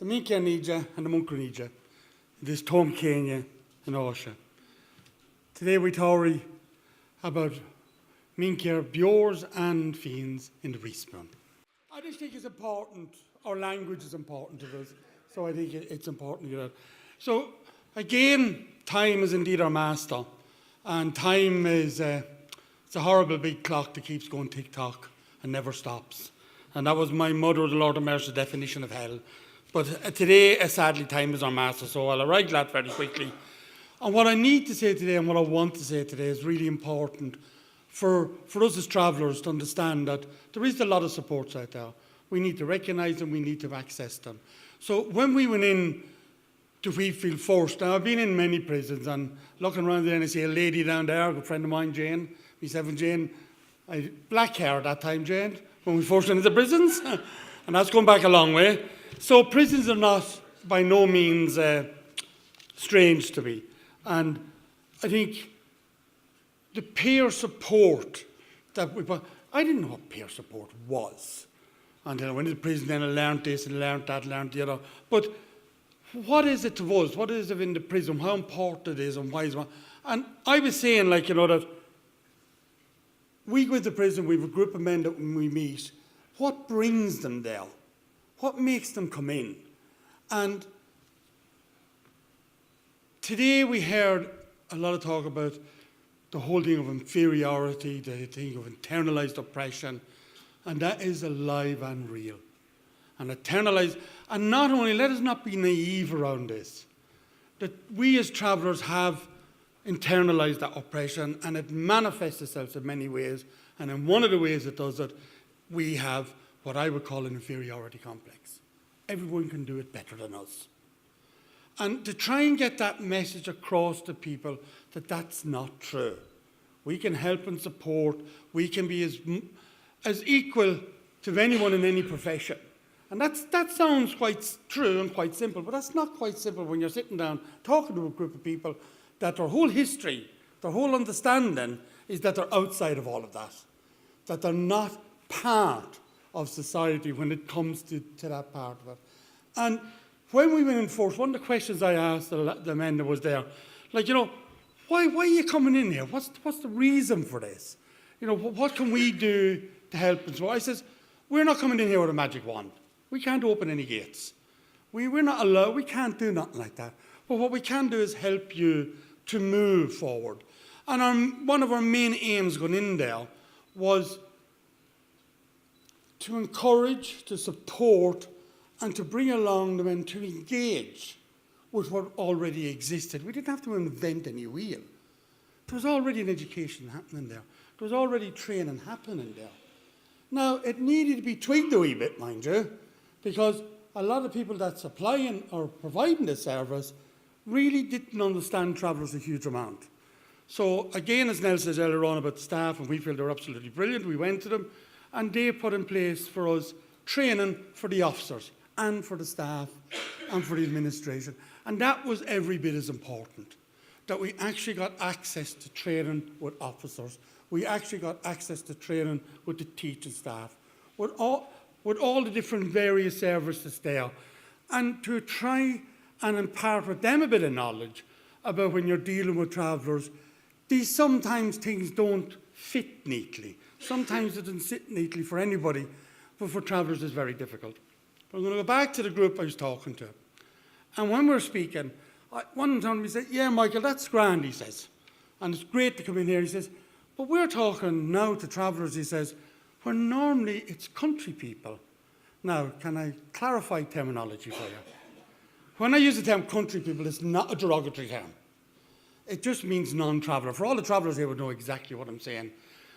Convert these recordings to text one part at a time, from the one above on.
the McDonagh and the McDonagh, this Tom Kenya and Osha. Today we talk about Minker Bjors and Fiends in the Respawn. I just think it's important, our language is important to us, so I think it's important to get that. So again, time is indeed our master, and time is it's a horrible big clock that keeps going tick-tock and never stops. And that was my mother, the Lord of Mercy's definition of hell. But today, sadly, time is our master, so I'll arrive at that very quickly. And what I need to say today and what I want to say today is really important for us as travellers to understand that there is a lot of supports out there. We need to recognise them, we need to access them. So when we went in to We Feel Forced, now I've been in many prisons and looking around there and I see a lady down there, a good friend of mine, Jane, me7 Jane, black hair at that time, Jane, when we first went into prisons, and that's gone back a long way. So prisons are not by no means strange to me. And I think the peer support that I didn't know what peer support was until I went into prison, then I learned this and learned that, learned the other. But what is it to us? What is it in the prison? How important it is and why is it? And I was saying, that we go into prison, we have a group of men that when we meet, what brings them there? What makes them come in? And today we heard a lot of talk about the whole thing of inferiority, the thing of internalised oppression, and that is alive and real. And internalised, and not only, let us not be naive around this, that we as travellers have internalised that oppression, and it manifests itself in many ways, and in one of the ways it does it, we have what I would call an inferiority complex. Everyone can do it better than us. And to try and get that message across to people that that's not true. We can help and support. We can be as equal to anyone in any profession. And that sounds quite true and quite simple, but that's not quite simple when you're sitting down talking to a group of people that their whole history, their whole understanding is that they're outside of all of that they're not part of society when it comes to that part of it. And when we went in force, one of the questions I asked the men that was there, why are you coming in here? What's the reason for this? What can we do to help? And so I says, we're not coming in here with a magic wand. We can't open any gates. We're not allowed, we can't do nothing like that. But what we can do is help you to move forward. And one of our main aims going in there was to encourage, to support, and to bring along the men to engage with what already existed. We didn't have to invent a new wheel. There was already an education happening there. There was already training happening there. Now, it needed to be tweaked a wee bit, mind you, because a lot of people that's supplying or providing this service really didn't understand travellers a huge amount. So again, as Nell says earlier on about the staff, and we feel they're absolutely brilliant, we went to them, and they put in place for us training for the officers and for the staff and for the administration. And that was every bit as important, that we actually got access to training with officers. We actually got access to training with the teaching staff, with all the different various services there, and to try and impart with them a bit of knowledge about when you're dealing with travellers. Sometimes things don't fit neatly. Sometimes it doesn't sit neatly for anybody, but for travellers it's very difficult. But I'm going to go back to the group I was talking to. And when we were speaking, one time he said, yeah, Michael, that's grand, he says. And it's great to come in here, he says. But we're talking now to travellers, he says, where normally it's country people. Now, can I clarify terminology for you? When I use the term country people, it's not a derogatory term. It just means non-traveller. For all the travellers here would know exactly what I'm saying.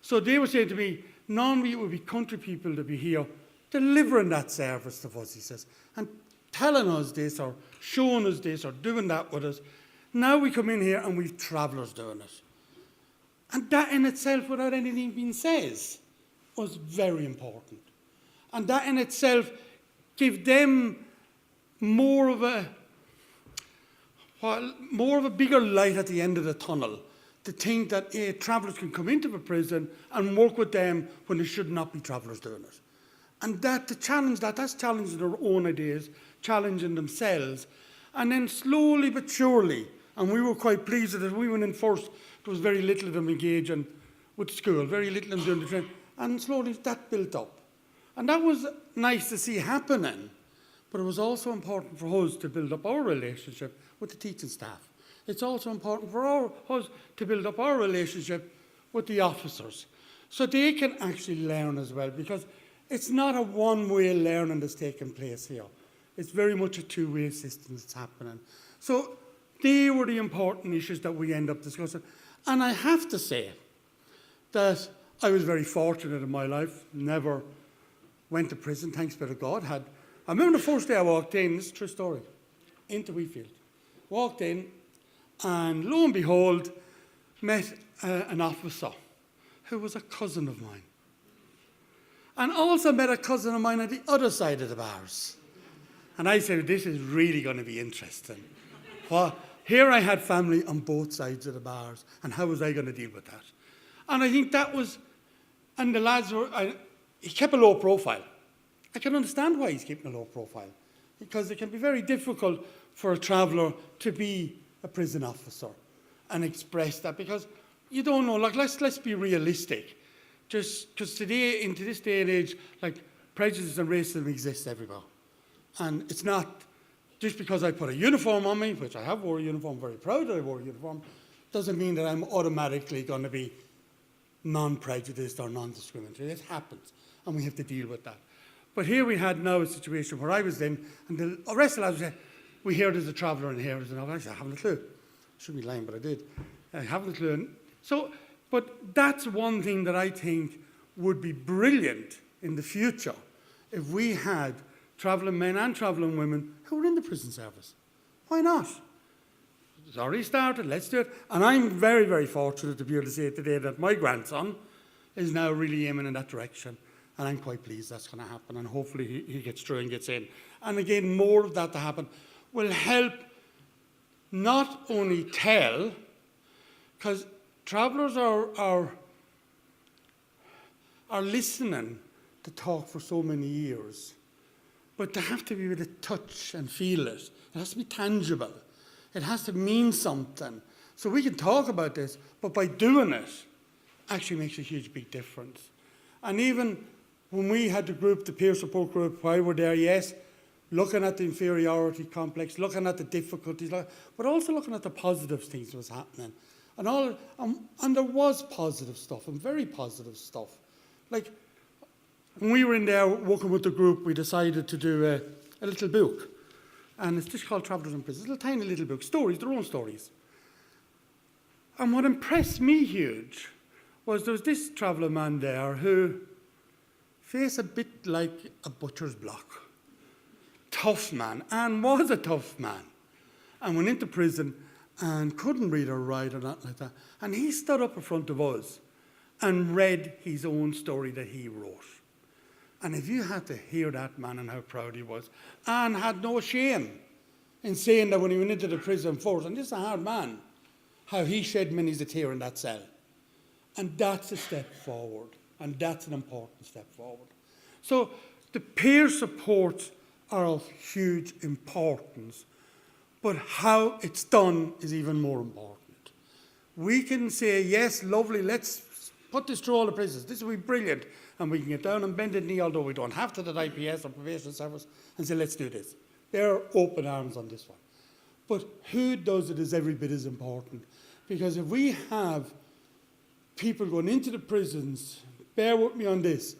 So they were saying to me, normally it would be country people to be here delivering that service to us, he says, and telling us this or showing us this or doing that with us. Now we come in here and we've travellers doing it. And that in itself, without anything being said, was very important. And that in itself gave them more of a bigger light at the end of the tunnel, to think that travellers can come into the prison and work with them when there should not be travellers doing it. And that to challenge that, that's challenging their own ideas, challenging themselves. And then slowly but surely, and we were quite pleased that we went in first, there was very little of them engaging with school, very little of them doing the training. And slowly that built up. And that was nice to see happening. But it was also important for us to build up our relationship with the teaching staff. It's also important for us to build up our relationship with the officers, so they can actually learn as well, because it's not a one-way learning that's taking place here. It's very much a two-way system that's happening. So they were the important issues that we end up discussing. And I have to say that I was very fortunate in my life, never went to prison, thanks be to God. I remember the first day I walked in, this is a true story, into Wheatfield. Walked in, and lo and behold, met an officer who was a cousin of mine. And also met a cousin of mine on the other side of the bars. And I said, this is really going to be interesting. Well, here I had family on both sides of the bars, and how was I going to deal with that? And I think that was, and the lads were, he kept a low profile. I can understand why he's keeping a low profile, because it can be very difficult for a traveller to be a prison officer and express that, because you don't know, like, let's be realistic. Just because today, into this day and age, like, prejudice and racism exists everywhere. And it's not just because I put a uniform on me, which I have wore a uniform, very proud that I wore a uniform, doesn't mean that I'm automatically going to be non-prejudiced or non-discriminatory. It happens, and we have to deal with that. But here we had now a situation where I was in, and the rest of the lads said, we hear there's a traveller in here. And I said, I haven't a clue. I shouldn't be lying, but I did. I haven't a clue. So, but that's one thing that I think would be brilliant in the future if we had travelling men and travelling women who were in the prison service. Why not? It's already started, let's do it. And I'm very, very fortunate to be able to say today that my grandson is now really aiming in that direction. And I'm quite pleased that's going to happen. And hopefully he gets through and gets in. And again, more of that to happen will help not only tell, because travellers are listening to talk for so many years, but they have to be able to touch and feel it. It has to be tangible. It has to mean something. So we can talk about this, but by doing it, actually makes a huge, big difference. And even when we had the group, the peer support group, while we're there, yes, looking at the inferiority complex, looking at the difficulties, but also looking at the positive things that was happening. And there was positive stuff, and very positive stuff. Like, when we were in there working with the group, we decided to do a little book. And it's just called Travellers in Prison. It's a little tiny little book, stories, their own stories. And what impressed me huge was there was this traveller man there who faced a bit like a butcher's block. Tough man, and was a tough man. And went into prison and couldn't read or write or nothing like that. And he stood up in front of us and read his own story that he wrote. And if you had to hear that man and how proud he was, and had no shame in saying that when he went into the prison force, and this is a hard man, how he shed many a tear in that cell. And that's a step forward, and that's an important step forward. So the peer support are of huge importance, but how it's done is even more important. We can say, yes, lovely, let's put this through all the prisons. This will be brilliant. And we can get down and bend the knee, although we don't have to, that IPS or probation service, and say, let's do this. They're open arms on this one. But who does it is every bit as important. Because if we have people going into the prisons, bear with me on this,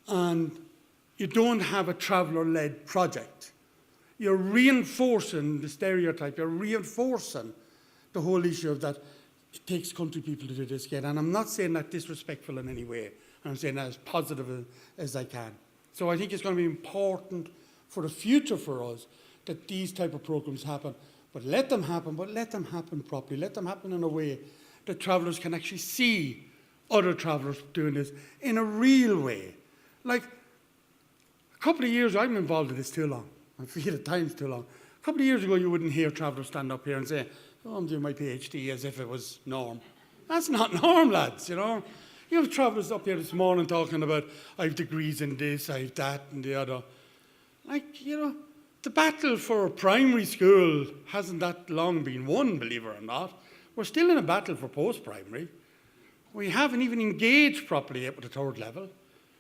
and you don't have a traveller-led project, you're reinforcing the stereotype, you're reinforcing the whole issue of that it takes country people to do this again. And I'm not saying that disrespectful in any way. I'm saying that as positive as I can. So I think it's going to be important for the future for us that these type of programs happen. But let them happen properly. Let them happen in a way that travellers can actually see other travellers doing this in a real way. Like, a couple of years, I'm involved in this too long. I feel at times too long. A couple of years ago, you wouldn't hear travellers stand up here and say, oh, I'm doing my PhD as if it was norm. That's not norm, lads, you know. You have travellers up here this morning talking about, I have degrees in this, I have that and the other. Like, you know, the battle for primary school hasn't that long been won, believe it or not. We're still in a battle for post-primary. We haven't even engaged properly yet with the third level.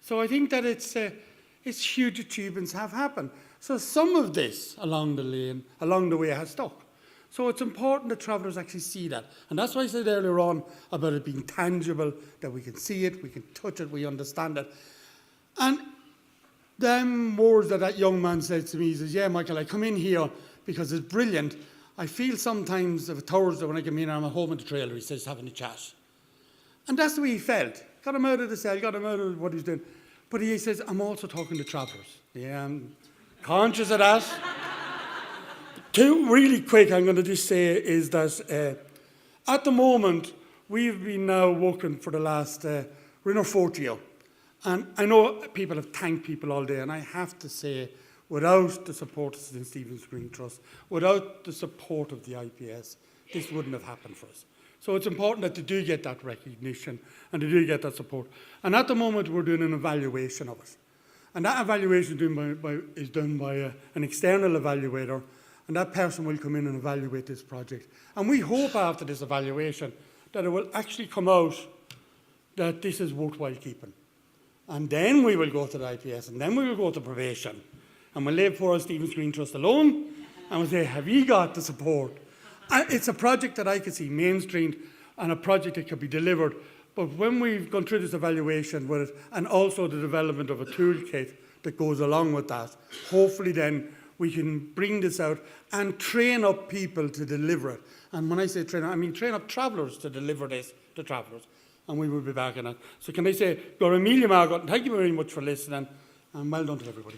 So I think that it's huge achievements have happened. So some of this along the way has stuck. So it's important that travellers actually see that. And that's why I said earlier on about it being tangible, that we can see it, we can touch it, we understand it. And them words that young man said to me, he says, yeah, Michael, I come in here because it's brilliant. I feel sometimes of a Thursday when I come in and I'm at home in the trailer, he says, having a chat. And that's the way he felt. Got him out of the cell, got him out of what he's doing. But he says, I'm also talking to travellers. Yeah, I'm conscious of that. Two really quick, I'm going to just say is that at the moment, we've been now working for the last, we're in our fourth year. And I know people have thanked people all day, and I have to say, without the support of the St. Stephen's Green Trust, without the support of the IPS, this wouldn't have happened for us. So it's important that they do get that recognition and they do get that support. And at the moment, we're doing an evaluation of it. And that evaluation is done by an external evaluator, and that person will come in and evaluate this project. And we hope after this evaluation that it will actually come out that this is worthwhile keeping. And then we will go to the IPS, and then we will go to probation. And we'll leave poor Stephen's Green Trust alone, and we'll say, have you got the support? It's a project that I could see mainstreamed, and a project that could be delivered. But when we've gone through this evaluation with it, and also the development of a toolkit that goes along with that, hopefully then we can bring this out and train up people to deliver it. And when I say train up, I mean train up travellers to deliver this to travellers. And we will be back on that. So can I say, Gora Emilia Margot, thank you very much for listening, and well done to everybody.